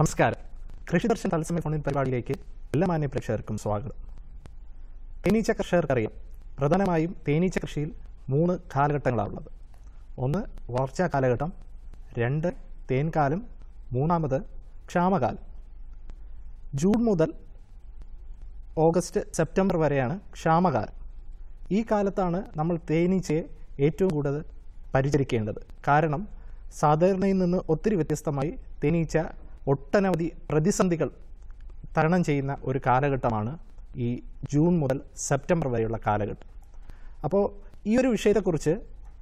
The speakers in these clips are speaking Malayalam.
നമസ്കാരം. കൃഷിദർശൻ തത്സമയ ഫോണിൻ പരിപാടിയിലേക്ക് എല്ലാ മാന്യ പ്രേക്ഷകർക്കും സ്വാഗതം. തേനീച്ച കർഷകർക്കറിയാം, പ്രധാനമായും തേനീച്ച കൃഷിയിൽ 3 കാലഘട്ടങ്ങളാണുള്ളത്. ഒന്ന് വളർച്ചാ കാലഘട്ടം, 2 തേൻകാലം, 3 ക്ഷാമകാലം. ജൂൺ മുതൽ ഓഗസ്റ്റ് സെപ്റ്റംബർ വരെയാണ് ക്ഷാമകാലം. ഈ കാലത്താണ് നമ്മൾ തേനീച്ചയെ ഏറ്റവും കൂടുതൽ പരിചരിക്കേണ്ടത്. കാരണം സാധാരണയിൽ നിന്ന് ഒത്തിരി വ്യത്യസ്തമായി തേനീച്ച ഒട്ടനവധി പ്രതിസന്ധികൾ തരണം ചെയ്യുന്ന ഒരു കാലഘട്ടമാണ് ഈ ജൂൺ മുതൽ സെപ്റ്റംബർ വരെയുള്ള കാലഘട്ടം. അപ്പോൾ ഈ ഒരു വിഷയത്തെക്കുറിച്ച്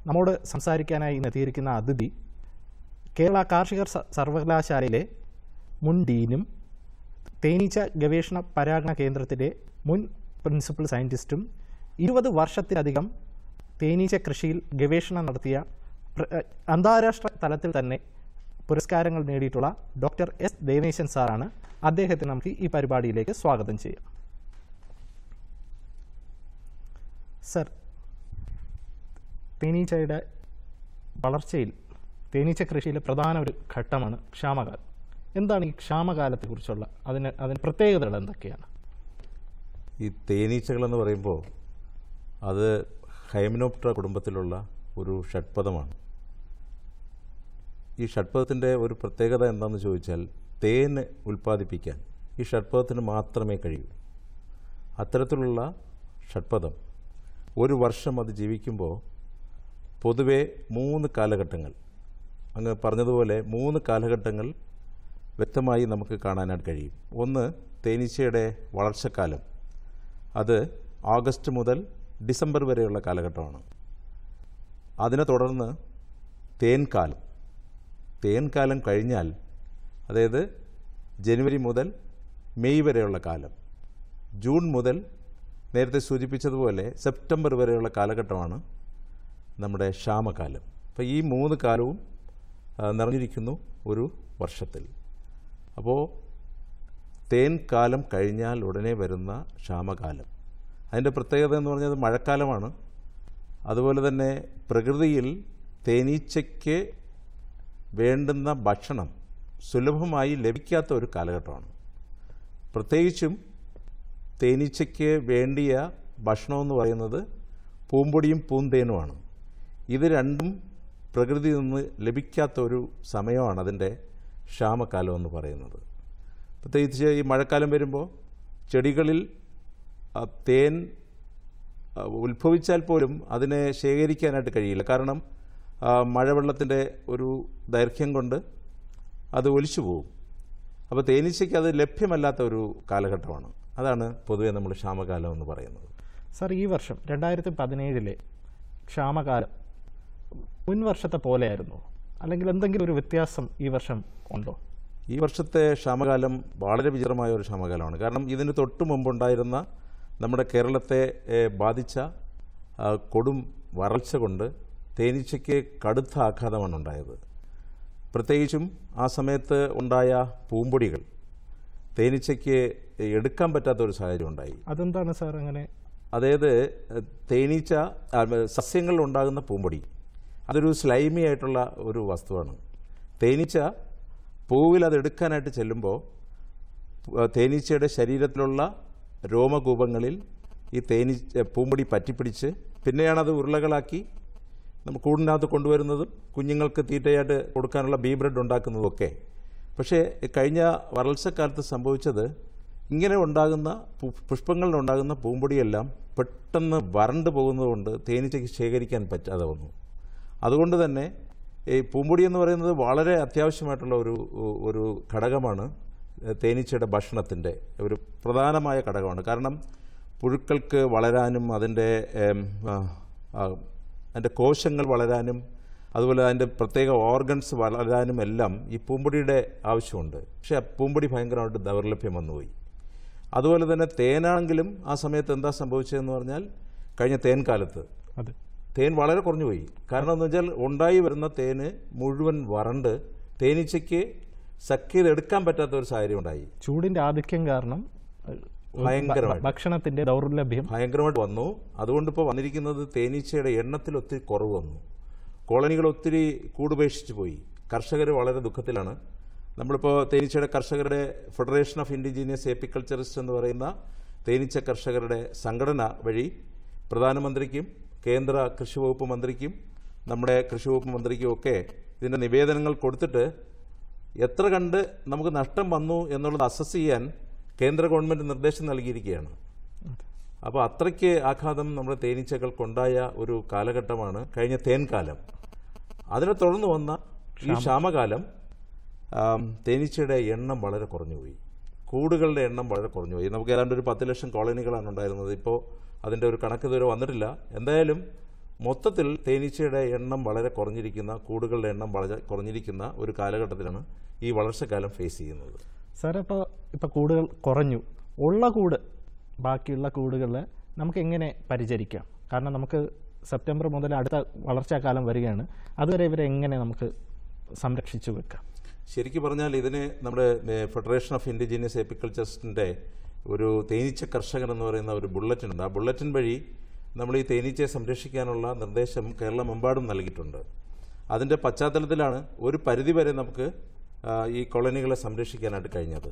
നമ്മോട് സംസാരിക്കാനായി എത്തിയിരിക്കുന്ന അതിഥി കേരള കാർഷിക സർവകലാശാലയിലെ മുൻ ഡീനും തേനീച്ച ഗവേഷണ പരാഗണ കേന്ദ്രത്തിലെ മുൻ പ്രിൻസിപ്പൽ സയൻറ്റിസ്റ്റും 20 വർഷത്തിലധികം തേനീച്ച കൃഷിയിൽ ഗവേഷണം നടത്തിയ അന്താരാഷ്ട്ര തലത്തിൽ തന്നെ പുരസ്കാരങ്ങൾ നേടിയിട്ടുള്ള ഡോക്ടർ എസ് ദേവേശൻ സാറാണ്. അദ്ദേഹത്തെ നമുക്ക് ഈ പരിപാടിയിലേക്ക് സ്വാഗതം ചെയ്യാം. സർ, തേനീച്ചയുടെ വളർച്ചയിൽ തേനീച്ച കൃഷിയിലെ പ്രധാന ഒരു ഘട്ടമാണ് ക്ഷാമകാലം. എന്താണ് ഈ ക്ഷാമകാലത്തെക്കുറിച്ചുള്ള അതിന് പ്രത്യേകതകൾ എന്തൊക്കെയാണ്? ഈ തേനീച്ചകളെന്ന് പറയുമ്പോൾ അത് ഹൈമനോപ്റ്ററ കുടുംബത്തിലുള്ള ഒരു ഷഡ്പദമാണ്. ഈ ഷഡ്പദത്തിൻ്റെ ഒരു പ്രത്യേകത എന്താണെന്ന് ചോദിച്ചാൽ, തേന് ഉൽപ്പാദിപ്പിക്കാൻ ഈ ഷഡ്പദത്തിന് മാത്രമേ കഴിയൂ. അത്തരത്തിലുള്ള ഷഡ്പദം ഒരു വർഷം അത് ജീവിക്കുമ്പോൾ പൊതുവെ 3 കാലഘട്ടങ്ങൾ, അങ്ങ് പറഞ്ഞതുപോലെ 3 കാലഘട്ടങ്ങൾ വ്യക്തമായി നമുക്ക് കാണാനായിട്ട് കഴിയും. ഒന്ന് തേനീച്ചയുടെ വളർച്ചക്കാലം, അത് ഓഗസ്റ്റ് മുതൽ ഡിസംബർ വരെയുള്ള കാലഘട്ടമാണ്. അതിനെ തുടർന്ന് തേൻകാലം. തേൻകാലം കഴിഞ്ഞാൽ, അതായത് ജനുവരി മുതൽ മെയ് വരെയുള്ള കാലം, ജൂൺ മുതൽ നേരത്തെ സൂചിപ്പിച്ചതുപോലെ സെപ്റ്റംബർ വരെയുള്ള കാലഘട്ടമാണ് നമ്മുടെ ക്ഷാമകാലം. അപ്പോൾ ഈ 3 കാലവും നിറഞ്ഞിരിക്കുന്നു ഒരു വർഷത്തിൽ. അപ്പോൾ തേൻകാലം കഴിഞ്ഞാൽ ഉടനെ വരുന്ന ക്ഷാമകാലം, അതിൻ്റെ പ്രത്യേകത എന്ന് പറഞ്ഞാൽ മഴക്കാലമാണ്. അതുപോലെ തന്നെ പ്രകൃതിയിൽ തേനീച്ചയ്ക്ക് വേണ്ടുന്ന ഭക്ഷണം സുലഭമായി ലഭിക്കാത്ത ഒരു കാലഘട്ടമാണ്. പ്രത്യേകിച്ചും തേനീച്ചയ്ക്ക് വേണ്ടിയ ഭക്ഷണമെന്ന് പറയുന്നത് പൂമ്പൊടിയും പൂന്തേനുമാണ്. ഇത് രണ്ടും പ്രകൃതിയിൽ നിന്ന് ലഭിക്കാത്ത ഒരു സമയമാണ് അതിൻ്റെ ക്ഷാമകാലം എന്ന് പറയുന്നത്. പ്രത്യേകിച്ച് ഈ മഴക്കാലം വരുമ്പോൾ ചെടികളിൽ തേൻ ഉത്ഭവിച്ചാൽ പോലും അതിനെ ശേഖരിക്കാനായിട്ട് കഴിയില്ല. കാരണം മഴവെള്ളത്തിൻ്റെ ഒരു ദൈർഘ്യം കൊണ്ട് അത് ഒലിച്ചു പോകും. അപ്പോൾ തേനീച്ചയ്ക്ക് അത് ലഭ്യമല്ലാത്ത ഒരു കാലഘട്ടമാണ്. അതാണ് പൊതുവെ നമ്മൾ ക്ഷാമകാലം എന്ന് പറയുന്നത്. സർ, ഈ വർഷം 2017 ക്ഷാമകാലം മുൻ വർഷത്തെ പോലെയായിരുന്നു, അല്ലെങ്കിൽ എന്തെങ്കിലും ഒരു വ്യത്യാസം ഈ വർഷം ഉണ്ടോ? ഈ വർഷത്തെ ക്ഷാമകാലം വളരെ വിചിത്രമായ ഒരു ക്ഷാമകാലമാണ്. കാരണം ഇതിന് തൊട്ട് മുമ്പുണ്ടായിരുന്ന നമ്മുടെ കേരളത്തെ ബാധിച്ച കൊടും വരൾച്ച കൊണ്ട് തേനീച്ചയ്ക്ക് കടുത്ത ആഘാതമാണ് ഉണ്ടായത്. പ്രത്യേകിച്ചും ആ സമയത്ത് ഉണ്ടായ പൂമ്പൊടികൾ തേനീച്ചയ്ക്ക് എടുക്കാൻ പറ്റാത്ത ഒരു സാഹചര്യം ഉണ്ടായി. അതെന്താണ് സാർ അങ്ങനെ? അതായത് തേനീച്ച സസ്യങ്ങളിൽ ഉണ്ടാകുന്ന പൂമ്പൊടി അതൊരു സ്ലൈമി ആയിട്ടുള്ള ഒരു വസ്തുവാണ്. തേനീച്ച പൂവിൽ അത് എടുക്കാനായിട്ട് ചെല്ലുമ്പോൾ തേനീച്ചയുടെ ശരീരത്തിലുള്ള രോമകൂപങ്ങളിൽ ഈ പൂമ്പൊടി പറ്റിപ്പിടിച്ച് പിന്നെയാണത് ഉരുളകളാക്കി നമ്മൾ കൂടിനകത്ത് കൊണ്ടുവരുന്നതും കുഞ്ഞുങ്ങൾക്ക് തീറ്റയായിട്ട് കൊടുക്കാനുള്ള ബീ ബ്രെഡ് ഉണ്ടാക്കുന്നതുമൊക്കെ. പക്ഷേ കഴിഞ്ഞ വരൾച്ചക്കാലത്ത് സംഭവിച്ചത്, ഇങ്ങനെ ഉണ്ടാകുന്ന പുഷ്പങ്ങളിലുണ്ടാകുന്ന പൂമ്പൊടിയെല്ലാം പെട്ടെന്ന് വരണ്ടു പോകുന്നതുകൊണ്ട് തേനീച്ചയ്ക്ക് ശേഖരിക്കാൻ പറ്റാതെ വന്നു. അതുകൊണ്ട് തന്നെ ഈ പൂമ്പൊടി എന്ന് പറയുന്നത് വളരെ അത്യാവശ്യമായിട്ടുള്ള ഒരു ഘടകമാണ് തേനീച്ചയുടെ ഭക്ഷണത്തിൻ്റെ ഒരു പ്രധാനമായ ഘടകമാണ്. കാരണം പുഴുക്കൾക്ക് വളരാനും അതിൻ്റെ കോശങ്ങൾ വളരാനും അതുപോലെ അതിൻ്റെ പ്രത്യേക ഓർഗൻസ് വളരാനും എല്ലാം ഈ പൂമ്പൊടിയുടെ ആവശ്യമുണ്ട്. പക്ഷേ ആ പൂമ്പൊടി ഭയങ്കരമായിട്ട് ദൗർലഭ്യം വന്നുപോയി. അതുപോലെ തന്നെ തേനാണെങ്കിലും ആ സമയത്ത് എന്താ സംഭവിച്ചതെന്ന് പറഞ്ഞാൽ, കഴിഞ്ഞ തേൻകാലത്ത് തേൻ വളരെ കുറഞ്ഞുപോയി. കാരണം എന്ന് വെച്ചാൽ ഉണ്ടായി വരുന്ന തേന് മുഴുവൻ വരണ്ട് തേനീച്ചയ്ക്ക് സക്ക് ചെയ്തെടുക്കാൻ പറ്റാത്ത ഒരു സാഹചര്യം ഉണ്ടായി. ചൂടിൻ്റെ ആധിക്യം കാരണം ഭക്ഷണത്തിന്റെ ദൗർലഭ്യം ഭയങ്കരമായിട്ട് വന്നു. അതുകൊണ്ട് ഇപ്പോൾ വന്നിരിക്കുന്നത് തേനീച്ചയുടെ എണ്ണത്തിൽ ഒത്തിരി കുറവ് വന്നു. കോളനികൾ ഒത്തിരി കൂടുപേക്ഷിച്ചു പോയി. കർഷകർ വളരെ ദുഃഖത്തിലാണ്. നമ്മളിപ്പോൾ തേനീച്ചയുടെ കർഷകരുടെ ഫെഡറേഷൻ ഓഫ് ഇൻഡിജീനിയസ് എപ്പിക്കൾച്ചറിസ്റ്റ് എന്ന് പറയുന്ന തേനീച്ച കർഷകരുടെ സംഘടന വഴി പ്രധാനമന്ത്രിക്കും കേന്ദ്ര കൃഷി വകുപ്പ് മന്ത്രിക്കും നമ്മുടെ കൃഷി വകുപ്പ് മന്ത്രിക്കും ഒക്കെ ഇതിൻ്റെ നിവേദനങ്ങൾ കൊടുത്തിട്ട് എത്ര കണ്ട് നമുക്ക് നഷ്ടം വന്നു എന്നുള്ളത് അസസ് ചെയ്യാൻ കേന്ദ്ര ഗവൺമെൻറ് നിർദ്ദേശം നൽകിയിരിക്കുകയാണ്. അപ്പോൾ അത്രയ്ക്ക് ആഘാതം നമ്മുടെ തേനീച്ചകൾക്കുണ്ടായ ഒരു കാലഘട്ടമാണ് കഴിഞ്ഞ തേൻകാലം. അതിനെ തുടർന്ന് വന്ന ഈ ക്ഷാമകാലം തേനീച്ചയുടെ എണ്ണം വളരെ കുറഞ്ഞുപോയി, കൂടുകളുടെ എണ്ണം വളരെ കുറഞ്ഞുപോയി. നമുക്ക് ഏതാണ്ട് ഒരു 10 ലക്ഷം കോളനികളാണ് ഉണ്ടായിരുന്നത്. ഇപ്പോൾ അതിൻ്റെ ഒരു കണക്ക് ഇതുവരെ വന്നിട്ടില്ല. എന്തായാലും മൊത്തത്തിൽ തേനീച്ചയുടെ എണ്ണം വളരെ കുറഞ്ഞിരിക്കുന്ന, കൂടുകളുടെ എണ്ണം വളരെ കുറഞ്ഞിരിക്കുന്ന ഒരു കാലഘട്ടത്തിലാണ് ഈ വളർച്ചക്കാലം ഫേസ് ചെയ്യുന്നത്. സാർ, ഇപ്പോൾ കൂടുകൾ കുറഞ്ഞു, ഉള്ള കൂട് ബാക്കിയുള്ള കൂടുകളിൽ നമുക്ക് എങ്ങനെ പരിചരിക്കാം? കാരണം നമുക്ക് സെപ്റ്റംബർ മുതൽ അടുത്ത വളർച്ചാക്കാലം വരികയാണ്. അതുവരെ ഇവരെ എങ്ങനെ നമുക്ക് സംരക്ഷിച്ചു വെക്കാം? ശരിക്കും പറഞ്ഞാൽ ഇതിന് നമ്മുടെ ഫെഡറേഷൻ ഓഫ് ഇൻഡിജീനിയസ് എപ്പിക്കൾച്ചറിസ്റ്റിൻ്റെ ഒരു തേനീച്ച കർഷകൻ എന്ന് പറയുന്ന ഒരു ബുള്ളറ്റിൻ ഉണ്ട്. ആ ബുള്ളറ്റിൻ വഴി നമ്മൾ ഈ തേനീച്ചയെ സംരക്ഷിക്കാനുള്ള നിർദ്ദേശം കേരളമെമ്പാടും നൽകിയിട്ടുണ്ട്. അതിൻ്റെ പശ്ചാത്തലത്തിലാണ് ഒരു പരിധിവരെ നമുക്ക് ഈ കോളനികളെ സംരക്ഷിക്കാനായിട്ട് കഴിഞ്ഞത്.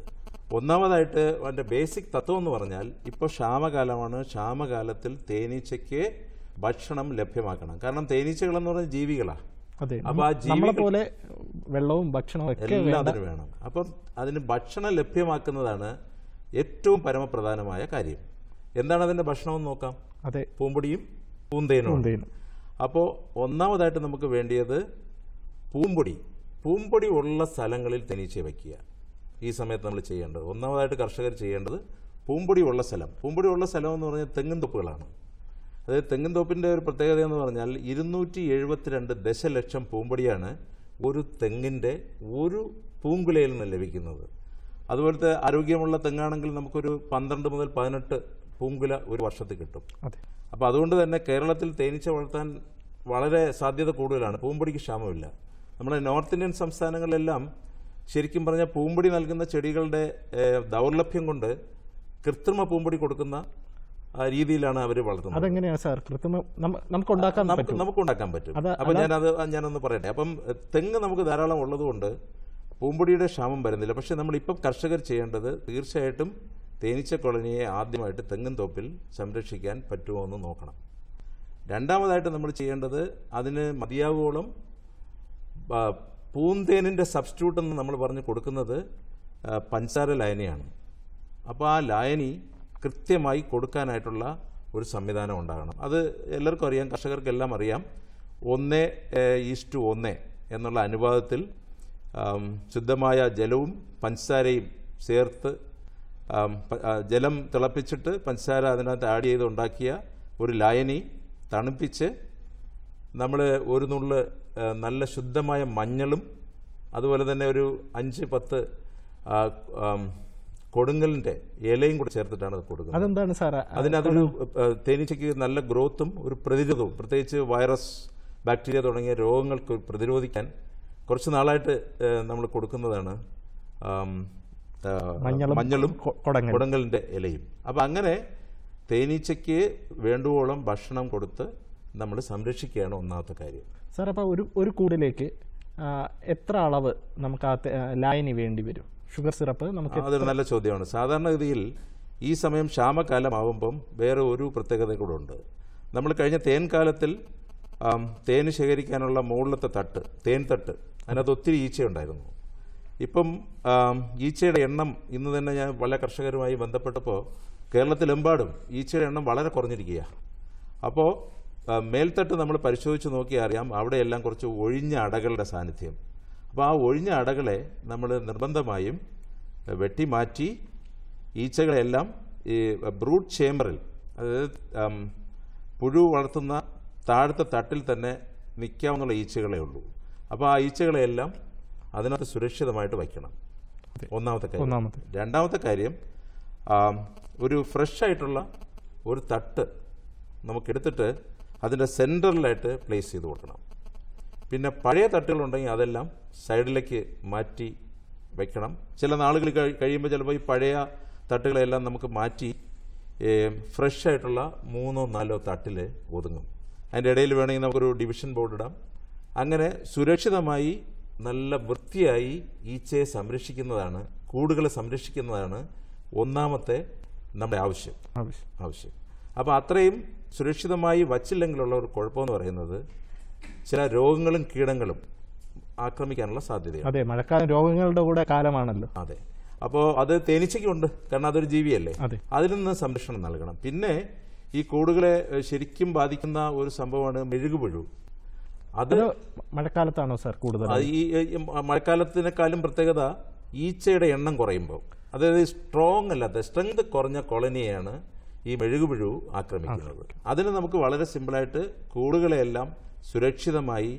ഒന്നാമതായിട്ട് അതിൻ്റെ ബേസിക് തത്വം എന്ന് പറഞ്ഞാൽ ഇപ്പോൾ ക്ഷാമകാലമാണ്. ക്ഷാമകാലത്തിൽ തേനീച്ചയ്ക്ക് ഭക്ഷണം ലഭ്യമാക്കണം. കാരണം തേനീച്ചകളെന്ന് പറഞ്ഞാൽ ജീവികളാണ്. അപ്പോൾ ആ ജീവികളെ പോലെ വെള്ളവും ഭക്ഷണവും എല്ലാം അതിന് വേണം. അപ്പം അതിന് ഭക്ഷണം ലഭ്യമാക്കുന്നതാണ് ഏറ്റവും പരമപ്രധാനമായ കാര്യം. എന്താണ് അതിൻ്റെ ഭക്ഷണം എന്ന് നോക്കാം. അതെ, പൂമ്പൊടിയും പൂന്തേനും. അപ്പോൾ ഒന്നാമതായിട്ട് നമുക്ക് വേണ്ടിയത് പൂമ്പൊടി. പൂമ്പൊടി ഉള്ള സ്ഥലങ്ങളിൽ തേനീച്ചയെ വയ്ക്കുക. ഈ സമയത്ത് നമ്മൾ ചെയ്യേണ്ടത്, ഒന്നാമതായിട്ട് കർഷകർ ചെയ്യേണ്ടത് പൂമ്പൊടി ഉള്ള സ്ഥലം. പൂമ്പൊടി ഉള്ള സ്ഥലം എന്ന് പറഞ്ഞാൽ തെങ്ങിൻ തൊപ്പുകളാണ്. അതായത് തെങ്ങിൻ തോപ്പിൻ്റെ ഒരു പ്രത്യേകത എന്ന് പറഞ്ഞാൽ 272 ദശലക്ഷം പൂമ്പൊടിയാണ് ഒരു തെങ്ങിൻ്റെ ഒരു പൂങ്കുലയിൽ നിന്ന് ലഭിക്കുന്നത്. അതുപോലത്തെ ആരോഗ്യമുള്ള തെങ്ങാണെങ്കിൽ നമുക്കൊരു 12 മുതൽ 18 പൂങ്കുല ഒരു വർഷത്തിൽ കിട്ടും. അപ്പോൾ അതുകൊണ്ട് തന്നെ കേരളത്തിൽ തേനീച്ച വളർത്താൻ വളരെ സാധ്യത കൂടുതലാണ്. പൂമ്പൊടിക്ക് ക്ഷാമമില്ല. നമ്മുടെ നോർത്ത് ഇന്ത്യൻ സംസ്ഥാനങ്ങളിലെല്ലാം ശരിക്കും പറഞ്ഞാൽ പൂമ്പൊടി നൽകുന്ന ചെടികളുടെ ദൗർലഭ്യം കൊണ്ട് കൃത്രിമ പൂമ്പൊടി കൊടുക്കുന്ന രീതിയിലാണ് അവർ വളർത്തുന്നത്. അതെങ്ങനെയാണ് സാർ? നമുക്ക് ഉണ്ടാക്കാൻ പറ്റും. അപ്പം ഞാനൊന്ന് പറയട്ടെ. അപ്പം തെങ്ങ് നമുക്ക് ധാരാളം ഉള്ളതുകൊണ്ട് പൂമ്പൊടിയുടെ ക്ഷാമം വരുന്നില്ല. പക്ഷെ നമ്മളിപ്പം കർഷകർ ചെയ്യേണ്ടത് തീർച്ചയായിട്ടും തേനീച്ച കോളനിയെ ആദ്യമായിട്ട് തെങ്ങിൻ തോപ്പിൽ സംരക്ഷിക്കാൻ പറ്റുമോ എന്ന് നോക്കണം. രണ്ടാമതായിട്ട് നമ്മൾ ചെയ്യേണ്ടത് അതിന് മതിയാവോളം പൂന്തേനിൻ്റെ സബ്സ്റ്റിറ്റ്യൂട്ട് എന്ന് നമ്മൾ പറഞ്ഞ് കൊടുക്കുന്നത് പഞ്ചസാര ലായനിയാണ്. അപ്പോൾ ആ ലായനി കൃത്യമായി കൊടുക്കാനായിട്ടുള്ള ഒരു സംവിധാനം ഉണ്ടാകണം. അത് എല്ലാവർക്കും അറിയാം, കർഷകർക്കെല്ലാം അറിയാം. 1:1 എന്നുള്ള അനുപാതത്തിൽ ശുദ്ധമായ ജലവും പഞ്ചസാരയും ചേർത്ത് ജലം തിളപ്പിച്ചിട്ട് പഞ്ചസാര അതിനകത്ത് ആഡ് ചെയ്ത് ഉണ്ടാക്കിയ ഒരു ലായനി തണുപ്പിച്ച് നമ്മൾ ഒരു നുള്ള് നല്ല ശുദ്ധമായ മഞ്ഞളും അതുപോലെ തന്നെ ഒരു 5-10 കൊടുങ്ങലിൻ്റെ ഇലയും കൂടെ ചേർത്തിട്ടാണ് അത് കൊടുക്കുന്നത്. അതെന്താണ് സാർ? അതിനതൊരു തേനീച്ചയ്ക്ക് നല്ല ഗ്രോത്തും ഒരു പ്രതിരോധവും, പ്രത്യേകിച്ച് വൈറസ്, ബാക്ടീരിയ തുടങ്ങിയ രോഗങ്ങൾക്ക് പ്രതിരോധിക്കാൻ കുറച്ച് നാളായിട്ട് നമ്മൾ കൊടുക്കുന്നതാണ് മഞ്ഞളും കൊടുങ്ങലിൻ്റെ ഇലയും. അപ്പം അങ്ങനെ തേനീച്ചയ്ക്ക് വേണ്ടുവോളം ഭക്ഷണം കൊടുത്ത് നമ്മൾ സംരക്ഷിക്കുകയാണ് ഒന്നാമത്തെ കാര്യം. സാർ, അപ്പോൾ ഒരു കൂടിലേക്ക് എത്ര അളവ് നമുക്ക് ആ ലായനി വേണ്ടി വരും? ഷുഗർ സിറപ്പ് നമുക്ക് അതൊരു നല്ല ചോദ്യമാണ്. സാധാരണഗതിയിൽ ഈ സമയം ക്ഷാമകാലമാവുമ്പം വേറെ ഒരു പ്രത്യേകത കൂടെ ഉണ്ട്. നമ്മൾ കഴിഞ്ഞ തേൻകാലത്തിൽ തേന് ശേഖരിക്കാനുള്ള മുകളിലത്തെ തട്ട്, തേൻ തട്ട്, അതിനകത്ത് ഒത്തിരി ഈച്ചയുണ്ടായിരുന്നു. ഇപ്പം ഈച്ചയുടെ എണ്ണം ഇന്ന് തന്നെ ഞാൻ പല കർഷകരുമായി ബന്ധപ്പെട്ടപ്പോൾ കേരളത്തിലെമ്പാടും ഈച്ചയുടെ എണ്ണം വളരെ കുറഞ്ഞിരിക്കുക. അപ്പോൾ മേൽത്തട്ട് നമ്മൾ പരിശോധിച്ച് നോക്കിയാൽ അറിയാം, അവിടെയെല്ലാം കുറച്ച് ഒഴിഞ്ഞ അടകളുടെ സാന്നിധ്യം. അപ്പോൾ ആ ഒഴിഞ്ഞ അടകളെ നമ്മൾ നിർബന്ധമായും വെട്ടിമാറ്റി ഈച്ചകളെല്ലാം ഈ ബ്രൂട്ട് ചേമ്പറിൽ, അതായത് പുഴു വളർത്തുന്ന താഴത്തെ തട്ടിൽ തന്നെ നിൽക്കാവുന്ന ഈച്ചകളേ ഉള്ളൂ. അപ്പോൾ ആ ഈച്ചകളെയെല്ലാം അതിനകത്ത് സുരക്ഷിതമായിട്ട് വയ്ക്കണം, ഒന്നാമത്തെ കാര്യം. രണ്ടാമത്തെ കാര്യം, ഒരു ഫ്രഷ് ആയിട്ടുള്ള ഒരു തട്ട് നമുക്കെടുത്തിട്ട് അതിൻ്റെ സെൻറ്ററിലായിട്ട് പ്ലേസ് ചെയ്ത് കൊടുക്കണം. പിന്നെ പഴയ തട്ടുകളുണ്ടെങ്കിൽ അതെല്ലാം സൈഡിലേക്ക് മാറ്റി വയ്ക്കണം. ചില നാളുകൾ കഴിയുമ്പോൾ ചിലപ്പോൾ ഈ പഴയ തട്ടുകളെല്ലാം നമുക്ക് മാറ്റി ഫ്രഷ് ആയിട്ടുള്ള 3-4 തട്ടിൽ ഒതുങ്ങും. അതിൻ്റെ ഇടയിൽ വേണമെങ്കിൽ നമുക്കൊരു ഡിവിഷൻ ബോർഡ് ഇടാം. അങ്ങനെ സുരക്ഷിതമായി നല്ല വൃത്തിയായി ഈച്ചയെ സംരക്ഷിക്കുന്നതാണ്, കൂടുകളെ സംരക്ഷിക്കുന്നതാണ് ഒന്നാമത്തെ നമ്മുടെ ആവശ്യം. അപ്പോൾ അത്രയും സുരക്ഷിതമായി വച്ചില്ലെങ്കിലുള്ള ഒരു കുഴപ്പമെന്ന് പറയുന്നത് ചില രോഗങ്ങളും കീടങ്ങളും ആക്രമിക്കാനുള്ള സാധ്യതയാണ്. അതെ, മഴക്കാലം രോഗങ്ങളുടെ കൂടെ കാലമാണല്ലോ. അതെ, അപ്പോൾ അത് തേനീച്ചയ്ക്കുണ്ട്, കാരണം അതൊരു ജീവിയല്ലേ. അതിൽ നിന്ന് സംരക്ഷണം നൽകണം. പിന്നെ ഈ കൂടുകളെ ശരിക്കും ബാധിക്കുന്ന ഒരു സംഭവമാണ് മെഴുകുപുഴു. അത് മഴക്കാലത്താണോ സാർ കൂടുതൽ? ഈ മഴക്കാലത്തിനേക്കാളും പ്രത്യേകത ഈച്ചയുടെ എണ്ണം കുറയുമ്പോൾ, അതായത് സ്ട്രോങ് അല്ലാത്ത സ്ട്രെങ്ത് കുറഞ്ഞ കോളനിയെയാണ് ഈ മെഴുകുപുഴു ആക്രമിക്കുന്നത്. അതിന് നമുക്ക് വളരെ സിമ്പിളായിട്ട് കൂടുകളെയെല്ലാം സുരക്ഷിതമായി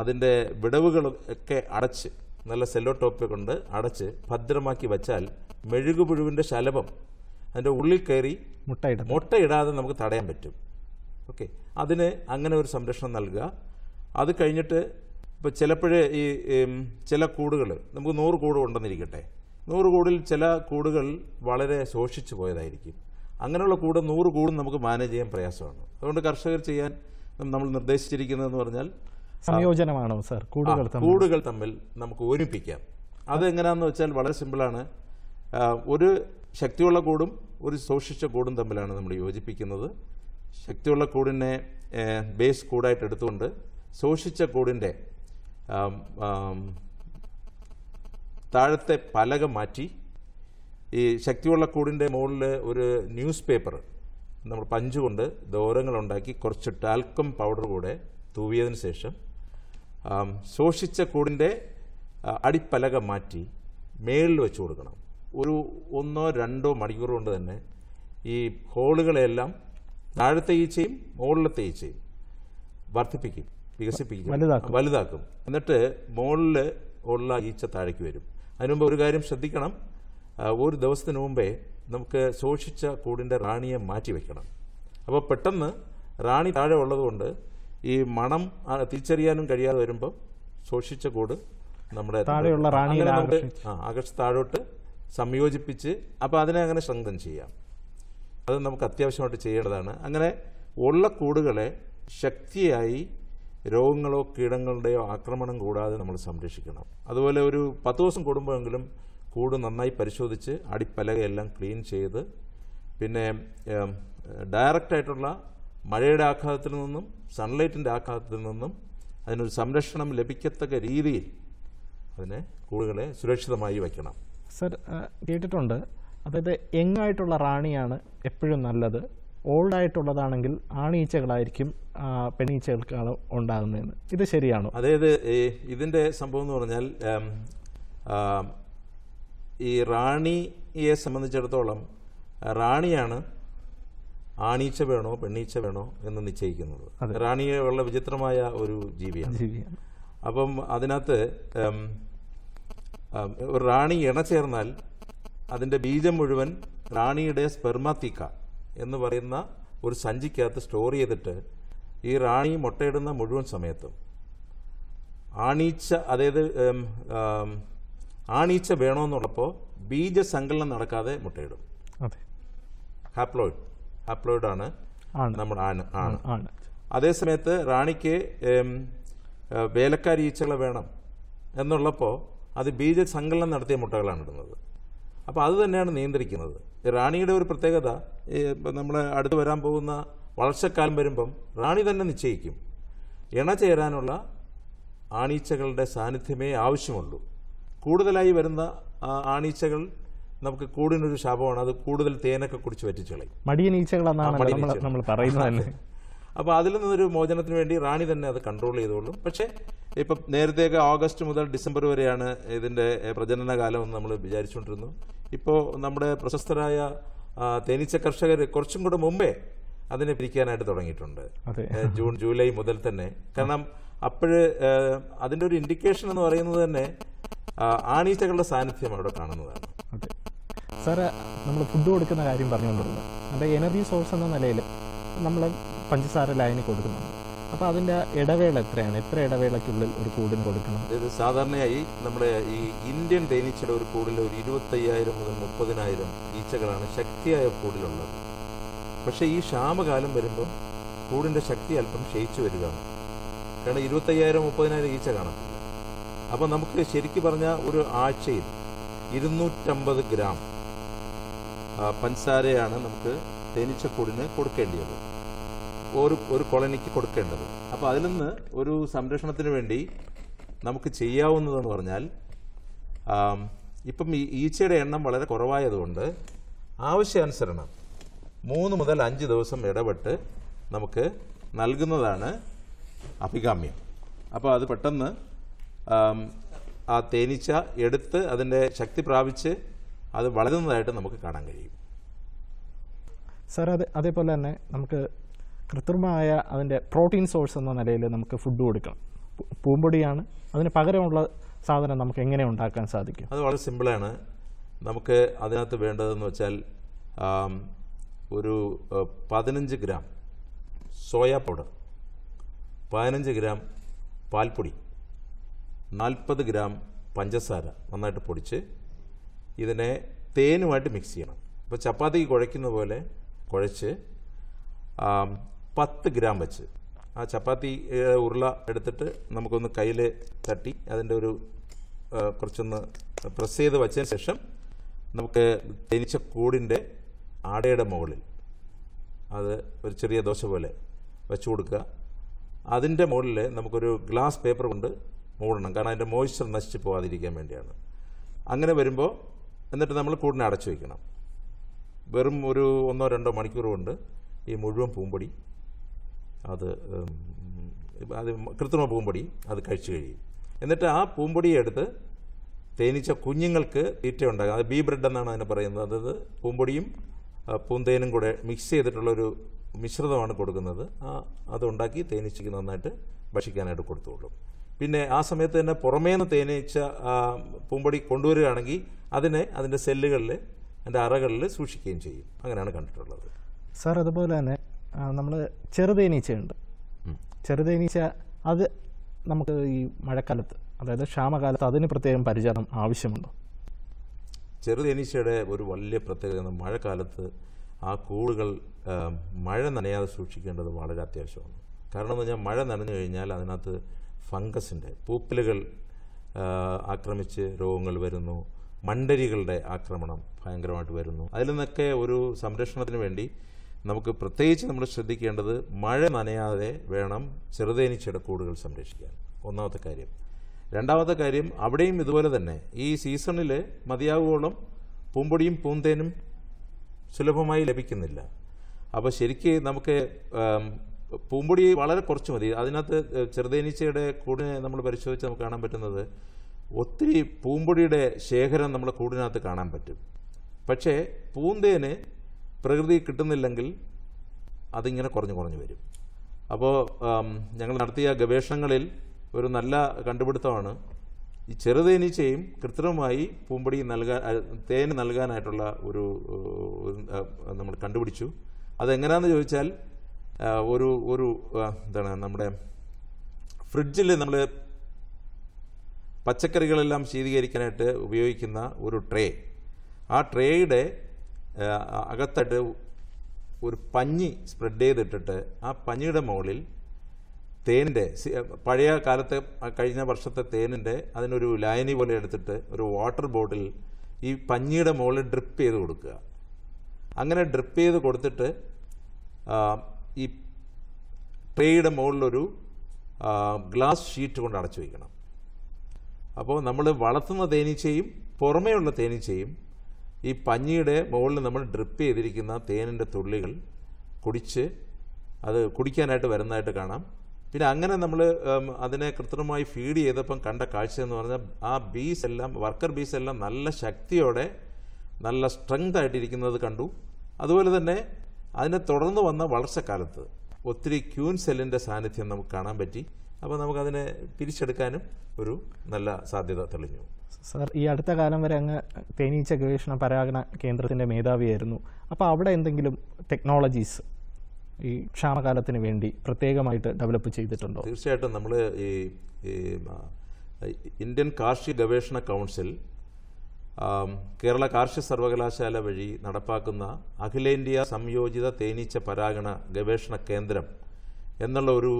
അതിൻ്റെ വിടവുകളൊക്കെ അടച്ച് നല്ല സെല്ലോ ടോപ്പ് കൊണ്ട് അടച്ച് ഭദ്രമാക്കി വച്ചാൽ മെഴുകുപുഴുവിൻ്റെ ശലഭം അതിൻ്റെ ഉള്ളിൽ കയറി മുട്ടയിടാതെ നമുക്ക് തടയാൻ പറ്റും. ഓക്കെ, അതിന് അങ്ങനെ ഒരു സംരക്ഷണം നൽകുക. അത് കഴിഞ്ഞിട്ട് ഇപ്പോൾ ചിലപ്പോഴേ ഈ ചില കൂടുകൾ നമുക്ക് 100 കൂട് ഉണ്ടെന്നിരിക്കട്ടെ, 100 കൂടിൽ ചില കൂടുകൾ വളരെ ശോഷിച്ചു പോയതായിരിക്കും. അങ്ങനെയുള്ള 100 കൂടും നമുക്ക് മാനേജ് ചെയ്യാൻ പ്രയാസമാണ്. അതുകൊണ്ട് കർഷകർ ചെയ്യാൻ നമ്മൾ നിർദ്ദേശിച്ചിരിക്കുന്നതെന്ന് പറഞ്ഞാൽ സംയോജനമാണോ സാർ? കൂടുകൾ തമ്മിൽ നമുക്ക് ഒരുമിപ്പിക്കാം. അതെങ്ങനെയാണെന്ന് വെച്ചാൽ വളരെ സിമ്പിളാണ്. ഒരു ശക്തിയുള്ള കൂടും ഒരു ശോഷിച്ച കൂടും തമ്മിലാണ് നമ്മൾ യോജിപ്പിക്കുന്നത്. ശക്തിയുള്ള കൂടിനെ ബേസ് കൂടായിട്ട് എടുത്തുകൊണ്ട് ശോഷിച്ച കൂടിൻ്റെ താഴത്തെ പലക മാറ്റി ഈ ശക്തിയുള്ള കൂടിൻ്റെ മുകളിൽ ഒരു ന്യൂസ് പേപ്പർ നമ്മൾ പഞ്ചുകൊണ്ട് ദോരങ്ങളുണ്ടാക്കി കുറച്ച് ടാൽക്കം പൗഡർ കൂടെ തൂവിയതിന് ശേഷം ശോഷിച്ച കൂടിൻ്റെ അടിപ്പലക മാറ്റി മേളിൽ വെച്ച് കൊടുക്കണം. ഒരു 1-2 മണിക്കൂർ കൊണ്ട് തന്നെ ഈ ഹോളുകളെല്ലാം താഴത്തെ ഈച്ചയും മുകളിലത്തെ ഈച്ചയും വർദ്ധിപ്പിക്കും, വികസിപ്പിക്കും, വലുതാക്കും. എന്നിട്ട് മുകളിൽ ഉള്ള ഈച്ച താഴേക്ക് വരും. അതിനുമുമ്പ് ഒരു കാര്യം ശ്രദ്ധിക്കണം, ഒരു ദിവസത്തിന് മുമ്പേ നമുക്ക് ശോഷിച്ച കൂടിൻ്റെ റാണിയെ മാറ്റി വയ്ക്കണം. അപ്പോൾ പെട്ടെന്ന് റാണി താഴെ ഉള്ളതുകൊണ്ട് ഈ മണം തിരിച്ചറിയാനും കഴിയാതെ വരുമ്പോൾ ശോഷിച്ച കൂട് നമ്മുടെ ആകർഷിച്ച് താഴോട്ട് സംയോജിപ്പിച്ച് അപ്പോൾ അതിനെ അങ്ങനെ സ്ട്രെങ്തൻ ചെയ്യാം. അത് നമുക്ക് അത്യാവശ്യമായിട്ട് ചെയ്യേണ്ടതാണ്. അങ്ങനെ ഉള്ള കൂടുകളെ ശക്തിയായി രോഗങ്ങളോ കീടങ്ങളുടെയോ ആക്രമണം കൂടാതെ നമ്മൾ സംരക്ഷിക്കണം. അതുപോലെ ഒരു 10 ദിവസം കൂടുമ്പോഴെങ്കിലും കൂട് നന്നായി പരിശോധിച്ച് അടിപ്പലകയെല്ലാം ക്ലീൻ ചെയ്ത് പിന്നെ ഡയറക്റ്റായിട്ടുള്ള മഴയുടെ ആഘാതത്തിൽ നിന്നും സൺലൈറ്റിൻ്റെ ആഘാതത്തിൽ നിന്നും അതിനൊരു സംരക്ഷണം ലഭിക്കത്തക്ക രീതിയിൽ അതിനെ കൂടുകളെ സുരക്ഷിതമായി വയ്ക്കണം. സർ, കേട്ടിട്ടുണ്ട്, അതായത് യങ്ങായിട്ടുള്ള റാണിയാണ് എപ്പോഴും നല്ലത്, ഓൾഡായിട്ടുള്ളതാണെങ്കിൽ ആണീച്ചകളായിരിക്കും പെണ്ണീച്ചകൾക്കാണ് ഉണ്ടാകുന്നതെന്ന്. ഇത് ശരിയാണോ? അതായത് ഇതിൻ്റെ സംഭവം എന്ന് പറഞ്ഞാൽ ഈ റാണിയെ സംബന്ധിച്ചിടത്തോളം റാണിയാണ് ആണീച്ച വേണോ പെണ്ണീച്ച വേണോ എന്ന് നിശ്ചയിക്കുന്നത്. റാണിയെ ഉള്ള വിചിത്രമായ ഒരു ജീവിയാണ്. അപ്പം അതിനകത്ത് ഒരു റാണി ഇണ ചേർന്നാൽ അതിൻ്റെ ബീജം മുഴുവൻ റാണിയുടെ സ്പെർമാത്തിക്ക എന്ന് പറയുന്ന ഒരു സഞ്ചിക്കകത്ത് സ്റ്റോർ ചെയ്തിട്ട് ഈ റാണി മുട്ടയിടുന്ന മുഴുവൻ സമയത്തും ആണീച്ച, അതായത് ആണീച്ച വേണമെന്നുള്ളപ്പോൾ ബീജസങ്കലനം നടക്കാതെ മുട്ടയിടും. ഹാപ്ലോയിഡാണ് നമ്മുടെ ആണ്. അതേസമയത്ത് റാണിക്ക് വേലക്കാരി ഈച്ചകളെ വേണം എന്നുള്ളപ്പോൾ അത് ബീജസങ്കലനം നടത്തിയ മുട്ടകളാണ് ഇടുന്നത്. അപ്പോൾ അത് തന്നെയാണ് നിയന്ത്രിക്കുന്നത്. റാണിയുടെ ഒരു പ്രത്യേകത, നമ്മൾ അടുത്ത് വരാൻ പോകുന്ന വളർച്ചക്കാലം വരുമ്പം റാണി തന്നെ നിശ്ചയിക്കും ഇണ ചേരാനുള്ള ആണീച്ചകളുടെ സാന്നിധ്യമേ ആവശ്യമുള്ളൂ. കൂടുതലായി വരുന്ന ആണീച്ചകൾ നമുക്ക് കൂടിനൊരു ശാപമാണ്. അത് കൂടുതൽ തേനൊക്കെ കുടിച്ച് വറ്റിച്ചു കളയും. മടിയനീച്ചകളാണ് നമ്മൾ പറയുന്നത്. അപ്പോൾ അതിൽ നിന്നൊരു മോചനത്തിന് വേണ്ടി റാണി തന്നെ അത് കൺട്രോൾ ചെയ്തോളും. പക്ഷേ ഇപ്പം നേരത്തെയൊക്കെ ഓഗസ്റ്റ് മുതൽ ഡിസംബർ വരെയാണ് ഇതിൻ്റെ പ്രജനന കാലം എന്ന് നമ്മൾ വിചാരിച്ചുകൊണ്ടിരുന്നു. ഇപ്പോൾ നമ്മുടെ പ്രശസ്തരായ തേനീച്ച കർഷകർ കുറച്ചും കൂടെ മുമ്പേ അതിനെ പിരിക്കാനായിട്ട് തുടങ്ങിയിട്ടുണ്ട്. ജൂൺ ജൂലൈ മുതൽ തന്നെ. കാരണം അപ്പോഴ് അതിൻ്റെ ഒരു ഇൻഡിക്കേഷൻ എന്ന് പറയുന്നത് തന്നെ ആണീച്ചകളുടെ സാന്നിധ്യം അവിടെ കാണുന്നതാണ്. സാറ് നമ്മൾ ഫുഡ് കൊടുക്കുന്ന കാര്യം പറഞ്ഞുകൊണ്ടിരുന്നത്, അതിൻ്റെ എനർജി സോഴ്സ് എന്ന നിലയിൽ നമ്മൾ പഞ്ചസാര ലൈന് കൊടുക്കുന്നുണ്ട്. അപ്പോൾ അതിൻ്റെ ഇടവേള എത്രയാണ്? എത്ര ഇടവേളയ്ക്കുള്ളിൽ ഒരു കൂടിന് കൊടുക്കണം? ഇത് സാധാരണയായി നമ്മുടെ ഈ ഇന്ത്യൻ തേനീച്ചയുടെ ഒരു കൂടിൽ ഒരു 25,000 മുതൽ 30,000 ഈച്ചകളാണ് ശക്തിയായ കൂടിലുള്ളത്. പക്ഷേ ഈ ക്ഷാമകാലം വരുമ്പോൾ കൂടിൻ്റെ ശക്തി അല്പം ക്ഷയിച്ചു വരികയാണ്. കാരണം 25,000 30,000 ഈച്ച കാണത്തില്ല. അപ്പോൾ നമുക്ക് ശരിക്കും പറഞ്ഞാൽ ഒരു ആഴ്ചയിൽ 250 ഗ്രാം പഞ്ചസാരയാണ് നമുക്ക് തേനീച്ചക്കൂടിന് കൊടുക്കേണ്ടത്, ഒരു കോളനിക്ക് കൊടുക്കേണ്ടത്. അപ്പോൾ അതിൽ നിന്ന് ഒരു സംരക്ഷണത്തിന് വേണ്ടി നമുക്ക് ചെയ്യാവുന്നതെന്ന് പറഞ്ഞാൽ, ഇപ്പം ഈ ഈച്ചയുടെ എണ്ണം വളരെ കുറവായതുകൊണ്ട് ആവശ്യാനുസരണം 3 മുതൽ 5 ദിവസം ഇടപെട്ട് നമുക്ക് നൽകുന്നതാണ് അഭികാമ്യം. അപ്പോൾ അത് പെട്ടെന്ന് ആ തേനീച്ച എടുത്ത് അതിൻ്റെ ശക്തി പ്രാപിച്ച് അത് വളരുന്നതായിട്ട് നമുക്ക് കാണാൻ കഴിയും. സാർ, അതേപോലെ തന്നെ നമുക്ക് കൃത്രിമമായ അതിൻ്റെ പ്രോട്ടീൻ സോഴ്സ് എന്ന നിലയിൽ നമുക്ക് ഫുഡ് കൊടുക്കണം. പൂമ്പൊടിയാണ്, അതിന് പകരമുള്ള സാധനം നമുക്ക് എങ്ങനെ ഉണ്ടാക്കാൻ സാധിക്കും? അത് വളരെ സിമ്പിളാണ്. നമുക്ക് അതിനകത്ത് വേണ്ടതെന്ന് വെച്ചാൽ ഒരു 15 ഗ്രാം സോയാ പൗഡർ, 15 ഗ്രാം പാൽപ്പൊടി, 40 ഗ്രാം പഞ്ചസാര നന്നായിട്ട് പൊടിച്ച് ഇതിനെ തേനുമായിട്ട് മിക്സ് ചെയ്യണം. ഇപ്പോൾ ചപ്പാത്തിക്ക് കുഴയ്ക്കുന്ന പോലെ കുഴച്ച് 10 ഗ്രാം വെച്ച് ആ ചപ്പാത്തി ഉരുള എടുത്തിട്ട് നമുക്കൊന്ന് കയ്യിൽ തട്ടി അതിൻ്റെ ഒരു കുറച്ചൊന്ന് പ്രസ് ചെയ്ത് വച്ചതിന് ശേഷം നമുക്ക് തേനീച്ചക്കൂടിൻ്റെ ആടയുടെ മുകളിൽ അത് ഒരു ചെറിയ ദോശ പോലെ വെച്ച് കൊടുക്കുക. അതിൻ്റെ മുകളിൽ നമുക്കൊരു ഗ്ലാസ് പേപ്പർ കൊണ്ട് മൂടണം, കാരണം അതിൻ്റെ മോയ്സ്ചർ നശിച്ച് പോകാതിരിക്കാൻ വേണ്ടിയാണ്. അങ്ങനെ വരുമ്പോൾ എന്നിട്ട് നമ്മൾ കൂടിനെ അടച്ചു വയ്ക്കണം. വെറും ഒരു 1-2 മണിക്കൂർ കൊണ്ട് ഈ മുഴുവൻ പൂമ്പൊടി അത് കൃത്രിമ പൂമ്പൊടി അത് കഴിച്ചു കഴിയും. എന്നിട്ട് ആ പൂമ്പൊടിയെ എടുത്ത് തേനീച്ച കുഞ്ഞുങ്ങൾക്ക് തീറ്റ ഉണ്ടാകും. അത് ബീ ബ്രെഡ് എന്നാണ് അതിനെ പറയുന്നത്. അതായത് പൂമ്പൊടിയും പൂന്തേനും കൂടെ മിക്സ് ചെയ്തിട്ടുള്ളൊരു മിശ്രിതമാണ് കൊടുക്കുന്നത്. അതുണ്ടാക്കി തേനീച്ചയ്ക്ക് നന്നായിട്ട് ഭക്ഷിക്കാനായിട്ട് കൊടുത്തുകൊള്ളും. പിന്നെ ആ സമയത്ത് തന്നെ പുറമേന്ന് തേനീച്ച പൂമ്പൊടി കൊണ്ടുവരികയാണെങ്കിൽ അതിൻ്റെ സെല്ലുകളിൽ, അതിൻ്റെ അറകളിൽ സൂക്ഷിക്കുകയും ചെയ്യും. അങ്ങനെയാണ് കണ്ടിട്ടുള്ളത്. സാർ, അതുപോലെ തന്നെ നമ്മൾ ചെറുതേനീച്ചയുണ്ട്. ചെറുതേനീച്ച അത് നമുക്ക് ഈ മഴക്കാലത്ത്, അതായത് ക്ഷാമകാലത്ത് അതിന് പ്രത്യേകം പരിചരണം ആവശ്യമുണ്ടോ? ചെറുതേനീച്ചയുടെ ഒരു വലിയ പ്രത്യേകത മഴക്കാലത്ത് ആ കൂടുകൾ മഴ നനയാതെ സൂക്ഷിക്കേണ്ടത് വളരെ അത്യാവശ്യമാണ്. കാരണം എന്ന് പറഞ്ഞാൽ മഴ നനഞ്ഞു കഴിഞ്ഞാൽ അതിനകത്ത് ഫംഗസിൻ്റെ പൂപ്പലുകൾ ആക്രമിച്ച് രോഗങ്ങൾ വരുന്നു, മണ്ടരികളുടെ ആക്രമണം ഭയങ്കരമായിട്ട് വരുന്നു. അതിൽ നിന്നൊക്കെ ഒരു സംരക്ഷണത്തിന് വേണ്ടി നമുക്ക് പ്രത്യേകിച്ച് നമ്മൾ ശ്രദ്ധിക്കേണ്ടത് മഴ നനയാതെ വേണം ചെറുതേനീച്ചയുടെ കൂടുകൾ സംരക്ഷിക്കാൻ, ഒന്നാമത്തെ കാര്യം. രണ്ടാമത്തെ കാര്യം, അവിടെയും ഇതുപോലെ തന്നെ ഈ സീസണിൽ മതിയാവുവോളം പൂമ്പൊടിയും പൂന്തേനും സുലഭമായി ലഭിക്കുന്നില്ല. അപ്പോൾ ശരിക്ക് നമുക്ക് പൂമ്പൊടി വളരെ കുറച്ച് മതി. അതിനകത്ത് ചെറുതേനീച്ചയുടെ കൂടിനെ നമ്മൾ പരിശോധിച്ച് നമുക്ക് കാണാൻ പറ്റുന്നത് ഒത്തിരി പൂമ്പൊടിയുടെ ശേഖരം നമ്മുടെ കൂടിനകത്ത് കാണാൻ പറ്റും. പക്ഷേ പൂന്തേന് പ്രകൃതി കിട്ടുന്നില്ലെങ്കിൽ അതിങ്ങനെ കുറഞ്ഞു വരും. അപ്പോൾ ഞങ്ങൾ നടത്തിയ ഗവേഷണങ്ങളിൽ ഒരു നല്ല കണ്ടുപിടുത്തമാണ് ഈ ചെറുതേനീച്ചയും കൃത്രിമമായി പൂമ്പൊടി തേന് നൽകാനായിട്ടുള്ള ഒരു നമ്മൾ കണ്ടുപിടിച്ചു. അതെങ്ങനെയാണെന്ന് ചോദിച്ചാൽ ഒരു എന്താണ്, നമ്മുടെ ഫ്രിഡ്ജിൽ നമ്മൾ പച്ചക്കറികളെല്ലാം ശീതീകരിക്കാനായിട്ട് ഉപയോഗിക്കുന്ന ഒരു ട്രേ, ആ ട്രേയുടെ അകത്തായിട്ട് ഒരു പഞ്ഞി സ്പ്രെഡ് ചെയ്തിട്ടിട്ട് ആ പഞ്ഞിയുടെ മുകളിൽ തേനിൻ്റെ, പഴയ കാലത്തെ കഴിഞ്ഞ വർഷത്തെ തേനിൻ്റെ അതിനൊരു ലായനി പോലെ എടുത്തിട്ട് ഒരു വാട്ടർ ബോട്ടിൽ ഈ പഞ്ഞിയുടെ മുകളിൽ ഡ്രിപ്പ് ചെയ്ത് കൊടുക്കുക. അങ്ങനെ ഡ്രിപ്പ് ചെയ്ത് കൊടുത്തിട്ട് ഈ ട്രേയുടെ മുകളിലൊരു ഗ്ലാസ് ഷീറ്റ് കൊണ്ട് അടച്ചു വയ്ക്കണം. അപ്പോൾ നമ്മൾ വളർത്തുന്ന തേനീച്ചയും പുറമേയുള്ള തേനീച്ചയും ഈ പഞ്ഞിയുടെ മുകളിൽ നമ്മൾ ഡ്രിപ്പ് ചെയ്തിരിക്കുന്ന തേനിൻ്റെ തുള്ളികൾ കുടിച്ച് അത് കുടിക്കാനായിട്ട് വരുന്നതായിട്ട് കാണാം. പിന്നെ അങ്ങനെ നമ്മൾ അതിനെ കൃത്രിമമായി ഫീഡ് ചെയ്തപ്പം കണ്ട കാഴ്ച എന്ന് പറഞ്ഞാൽ ആ ബീസ് എല്ലാം, വർക്കർ ബീസ് എല്ലാം നല്ല ശക്തിയോടെ നല്ല സ്ട്രെങ്ത് ആയിട്ടിരിക്കുന്നത് കണ്ടു. അതുപോലെ തന്നെ അതിനെ തുടർന്ന് വന്ന വളർച്ചക്കാലത്ത് ഒത്തിരി ക്യൂൻ സെല്ലിൻ്റെ സാന്നിധ്യം നമുക്ക് കാണാൻ പറ്റി. അപ്പോൾ നമുക്കതിനെ പിരിച്ചെടുക്കാനും ഒരു നല്ല സാധ്യത തെളിഞ്ഞു. സാർ, ഈ അടുത്ത കാലം വരെ അങ്ങ് തേനീച്ച ഗവേഷണ പരാഗണ കേന്ദ്രത്തിൻ്റെ മേധാവിയായിരുന്നു. അപ്പോൾ അവിടെ എന്തെങ്കിലും ടെക്നോളജീസ് ഈ ക്ഷാമകാലത്തിന് വേണ്ടി പ്രത്യേകമായിട്ട് ഡെവലപ്പ് ചെയ്തിട്ടുണ്ടോ? തീർച്ചയായിട്ടും നമ്മൾ ഈ ഇന്ത്യൻ കാർഷിക ഗവേഷണ കൗൺസിൽ കേരള കാർഷിക സർവകലാശാല വഴി നടപ്പാക്കുന്ന അഖിലേന്ത്യാ സംയോജിത തേനീച്ച പരാഗണ ഗവേഷണ കേന്ദ്രം എന്നുള്ള ഒരു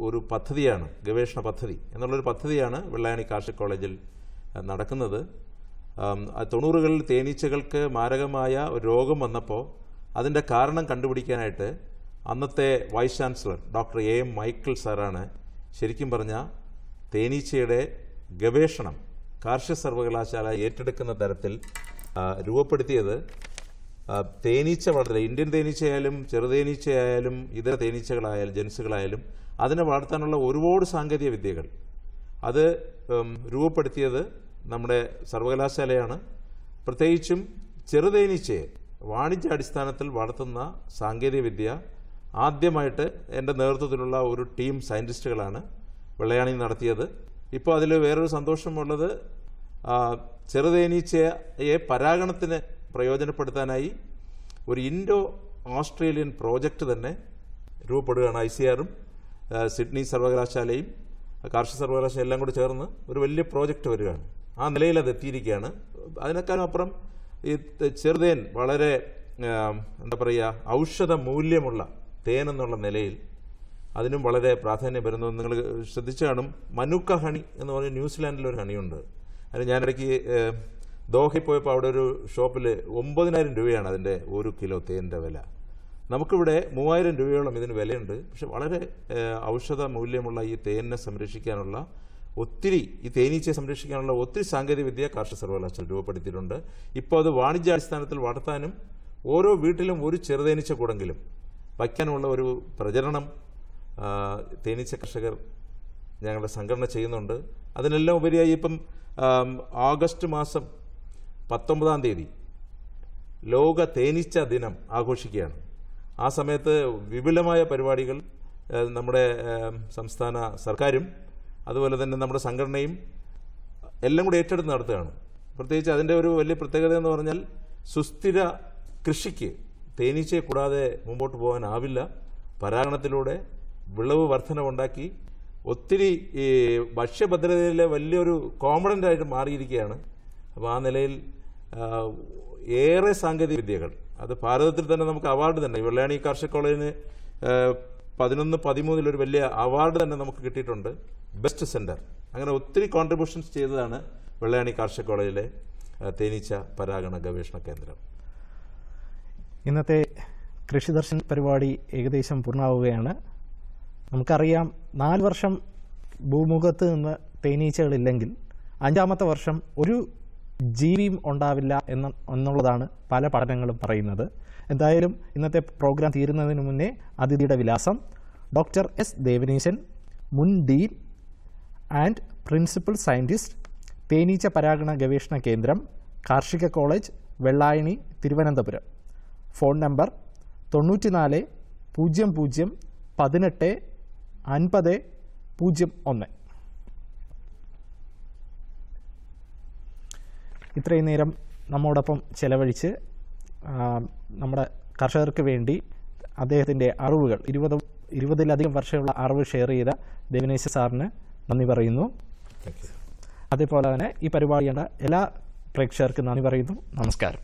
ഒരു പദ്ധതിയാണ്, ഗവേഷണ പദ്ധതി എന്നുള്ളൊരു പദ്ധതിയാണ് വെള്ളായണി കാർഷിക കോളേജിൽ നടക്കുന്നത്. 90കളിൽ തേനീച്ചകൾക്ക് മാരകമായ ഒരു രോഗം വന്നപ്പോൾ അതിൻ്റെ കാരണം കണ്ടുപിടിക്കാനായിട്ട് അന്നത്തെ vice chancellor doctor A.M. Michael സാറാണ് ശരിക്കും പറഞ്ഞാൽ തേനീച്ചയുടെ ഗവേഷണം കാർഷിക സർവകലാശാല ഏറ്റെടുക്കുന്ന തരത്തിൽ രൂപപ്പെടുത്തിയത്. തേനീച്ച വളർത്തൽ, ഇന്ത്യൻ തേനീച്ചയായാലും ചെറുതേനീച്ചയായാലും ഇതര തേനീച്ചകളായാലും ജനുസുകളായാലും അതിനെ വളർത്താനുള്ള ഒരുപാട് സാങ്കേതിക വിദ്യകൾ അത് രൂപപ്പെടുത്തിയത് നമ്മുടെ സർവകലാശാലയാണ്. പ്രത്യേകിച്ചും ചെറുതേനീച്ചയെ വാണിജ്യാടിസ്ഥാനത്തിൽ വളർത്തുന്ന സാങ്കേതിക വിദ്യ ആദ്യമായിട്ട് എൻ്റെ നേതൃത്വത്തിലുള്ള ഒരു ടീം സയൻറ്റിസ്റ്റുകളാണ് വെള്ളയാണിയിൽ നടത്തിയത്. ഇപ്പോൾ അതിൽ വേറൊരു സന്തോഷമുള്ളത്, ചെറുതേനീച്ചയെ പരാഗണത്തിന് പ്രയോജനപ്പെടുത്താനായി ഒരു ഇൻഡോ ഓസ്ട്രേലിയൻ പ്രോജക്റ്റ് തന്നെ രൂപപ്പെടുകയാണ്. ICAR-ഉം സിഡ്നി സർവകലാശാലയും കാർഷിക സർവകലാശാല എല്ലാം കൂടി ചേർന്ന് ഒരു വലിയ പ്രോജക്റ്റ് വരികയാണ്. ആ നിലയിൽ അത് എത്തിയിരിക്കുകയാണ്. അതിനേക്കാളും അപ്പുറം ഈ ചെറുതേൻ വളരെ എന്താ പറയുക, ഔഷധ മൂല്യമുള്ള തേൻ എന്നുള്ള നിലയിൽ അതിനും വളരെ പ്രാധാന്യം വരുന്നു. നിങ്ങൾ ശ്രദ്ധിച്ചു കാണും, മനുക്ക ഹണി എന്ന് പറഞ്ഞ ന്യൂസിലാൻഡിലൊരു ഹണിയുണ്ട്. അതിന് ഞാനിടയ്ക്ക് ദോഹയിൽ പോയപ്പോൾ അവിടെ ഒരു ഷോപ്പിൽ 9,000 രൂപയാണ് അതിൻ്റെ 1 കിലോ തേനിൻ്റെ വില. നമുക്കിവിടെ 3,000 രൂപയോളം ഇതിന് വിലയുണ്ട്. പക്ഷെ വളരെ ഔഷധ മൂല്യമുള്ള ഈ തേനിനെ സംരക്ഷിക്കാനുള്ള ഒത്തിരി, ഈ തേനീച്ചയെ സംരക്ഷിക്കാനുള്ള ഒത്തിരി സാങ്കേതിക വിദ്യ കാർഷിക സർവകലാശാല രൂപപ്പെടുത്തിയിട്ടുണ്ട്. ഇപ്പോൾ അത് വാണിജ്യാടിസ്ഥാനത്തിൽ വളർത്താനും ഓരോ വീട്ടിലും ഒരു ചെറുതേനീച്ച കൂടെങ്കിലും വയ്ക്കാനുള്ള ഒരു പ്രചരണം തേനീച്ച കർഷകർ ഞങ്ങളുടെ സംഘടന ചെയ്യുന്നുണ്ട്. അതിനെല്ലാം ഉപരിയായി ഇപ്പം ഓഗസ്റ്റ് മാസം 19-ാം തീയതി ലോക തേനീച്ച ദിനം ആഘോഷിക്കുകയാണ്. ആ സമയത്ത് വിപുലമായ പരിപാടികൾ നമ്മുടെ സംസ്ഥാന സർക്കാരും അതുപോലെ തന്നെ നമ്മുടെ സംഘടനയും എല്ലാം കൂടി ഏറ്റെടുത്ത് നടത്തുകയാണ്. പ്രത്യേകിച്ച് അതിൻ്റെ ഒരു വലിയ പ്രത്യേകത എന്ന് പറഞ്ഞാൽ സുസ്ഥിര കൃഷിക്ക് തേനീച്ചയെ കൂടാതെ മുമ്പോട്ട് പോകാനാവില്ല. പരാഗണത്തിലൂടെ വിളവ് വർധനവുണ്ടാക്കി ഒത്തിരി ഈ ഭക്ഷ്യഭദ്രതയിലെ വലിയൊരു കോമ്പണൻ്റായിട്ട് മാറിയിരിക്കുകയാണ്. അപ്പോൾ ആ നിലയിൽ ഏറെ സാങ്കേതിക വിദ്യകൾ, അത് ഭാരതത്തിൽ തന്നെ നമുക്ക് അവാർഡ് തന്നെ, വെള്ളയാണി കാർഷിക കോളേജിന് 11-13 ഒരു വലിയ അവാർഡ് തന്നെ നമുക്ക് കിട്ടിയിട്ടുണ്ട്, ബെസ്റ്റ് സെൻറ്റർ. അങ്ങനെ ഒത്തിരി കോൺട്രിബ്യൂഷൻസ് ചെയ്തതാണ് വെള്ളയാണി കാർഷിക കോളേജിലെ തേനീച്ച പരാഗണ ഗവേഷണ കേന്ദ്രം. ഇന്നത്തെ കൃഷിദർശൻ പരിപാടി ഏകദേശം പൂർണ്ണമാവുകയാണ്. നമുക്കറിയാം, 4 വർഷം ഭൂമുഖത്ത് നിന്ന് തേനീച്ചകളില്ലെങ്കിൽ 5-ാമത്തെ വർഷം ഒരു ജീവിയും ഉണ്ടാവില്ല എന്നുള്ളതാണ് പല പഠനങ്ങളും പറയുന്നത്. എന്തായാലും ഇന്നത്തെ പ്രോഗ്രാം തീരുന്നതിന് മുന്നേ അതിഥിയുടെ വിലാസം: ഡോക്ടർ S. ദേവനീശൻ, മുൻ ഡീൻ ആൻഡ് പ്രിൻസിപ്പൽ സയൻറ്റിസ്റ്റ്, തേനീച്ച പരാഗണ ഗവേഷണ കേന്ദ്രം, കാർഷിക college, Vellayani, Thiruvananthapuram. Phone number 94 00 18 50 01. ഇത്രയും നേരം നമ്മോടൊപ്പം ചെലവഴിച്ച് നമ്മുടെ കർഷകർക്ക് വേണ്ടി അദ്ദേഹത്തിൻ്റെ അറിവുകൾ 20-ലധികം വർഷമുള്ള അറിവ് ഷെയർ ചെയ്ത ദേവനേശ സാറിന് നന്ദി പറയുന്നു. അതേപോലെ തന്നെ ഈ പരിപാടിയുടെ എല്ലാ പ്രേക്ഷകർക്കും നന്ദി പറയുന്നു. നമസ്കാരം.